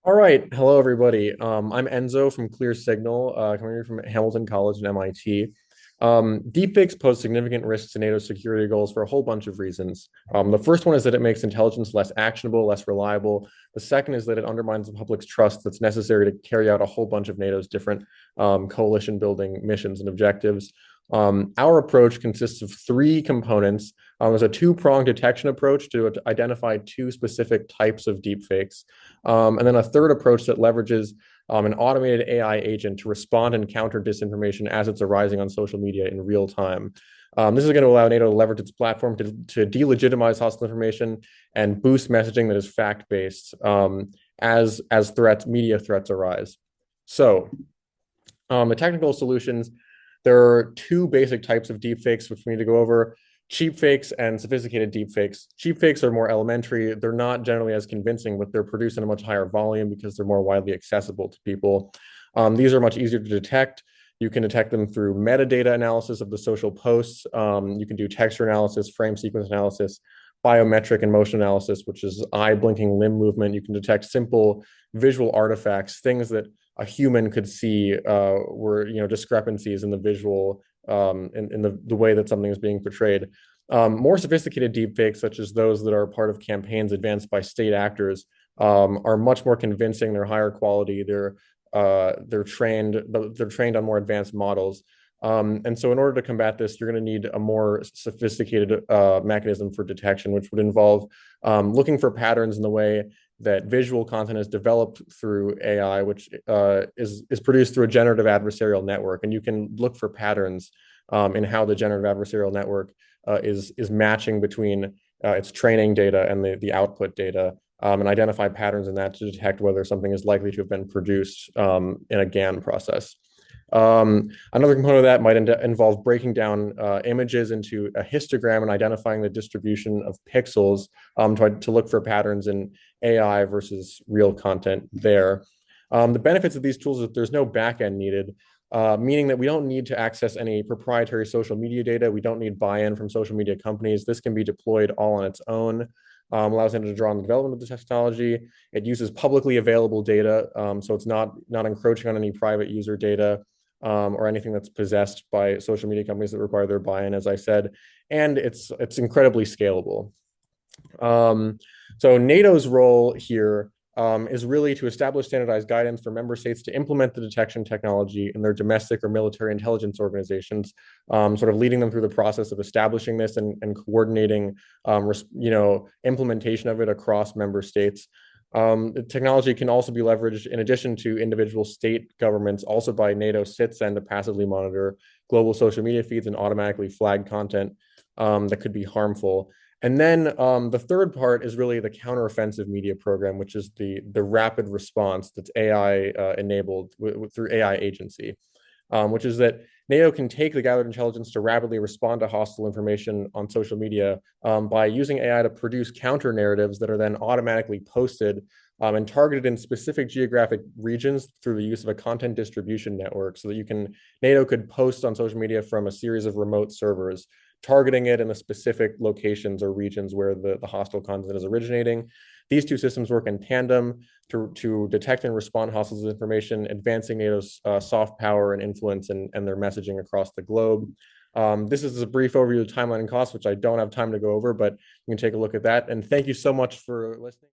All right. Hello, everybody. I'm Enzo from Clear Signal, coming from Hamilton College and MIT. Deepfakes pose significant risks to NATO's security goals for a whole bunch of reasons. The first one is that it makes intelligence less actionable, less reliable. The second is that it undermines the public's trust that's necessary to carry out a whole bunch of NATO's different coalition building missions and objectives. Our approach consists of three components. There's a two-pronged detection approach to identify two specific types of deepfakes. And then a third approach that leverages an automated AI agent to respond and counter disinformation as it's arising on social media in real time. This is going to allow NATO to leverage its platform to delegitimize hostile information and boost messaging that is fact-based as media threats arise. So, the technical solutions, there are two basic types of deepfakes which we need to go over: cheap fakes and sophisticated deepfakes. Cheap fakes are more elementary. They're not generally as convincing, but they're produced in a much higher volume because they're more widely accessible to people. These are much easier to detect. You can detect them through metadata analysis of the social posts. You can do texture analysis, frame sequence analysis, biometric and motion analysis, which is eye blinking limb movement. You can detect simple visual artifacts, things that a human could see were discrepancies in the visual in the way that something is being portrayed. More sophisticated deepfakes, such as those that are part of campaigns advanced by state actors, are much more convincing. They're higher quality. They're trained on more advanced models. And so in order to combat this, you're going to need a more sophisticated mechanism for detection, which would involve looking for patterns in the way that visual content is developed through AI, which is produced through a generative adversarial network. And you can look for patterns in how the generative adversarial network is matching between its training data and the output data, and identify patterns in that to detect whether something is likely to have been produced in a GAN process. Another component of that might involve breaking down images into a histogram and identifying the distribution of pixels to look for patterns in AI versus real content there. The benefits of these tools is that there's no backend needed, meaning that we don't need to access any proprietary social media data. We don't need buy-in from social media companies. This can be deployed all on its own. Allows them to draw on the development of the technology. It uses publicly available data, so it's not encroaching on any private user data or anything that's possessed by social media companies that require their buy-in, as I said, and it's incredibly scalable. So NATO's role here is really to establish standardized guidance for member states to implement the detection technology in their domestic or military intelligence organizations, sort of leading them through the process of establishing this and coordinating, implementation of it across member states. The technology can also be leveraged in addition to individual state governments, also by NATO CITSEN to passively monitor global social media feeds and automatically flag content that could be harmful. And then the third part is really the counteroffensive media program, which is the rapid response that's AI enabled through AI agency, which is that NATO can take the gathered intelligence to rapidly respond to hostile information on social media by using AI to produce counter narratives that are then automatically posted and targeted in specific geographic regions through the use of a content distribution network, so that NATO could post on social media from a series of remote servers, targeting it in the specific locations or regions where the hostile content is originating. These two systems work in tandem to detect and respond to hostile information, advancing NATO's soft power and influence and their messaging across the globe. This is a brief overview of timeline and cost, which I don't have time to go over, but you can take a look at that. And thank you so much for listening.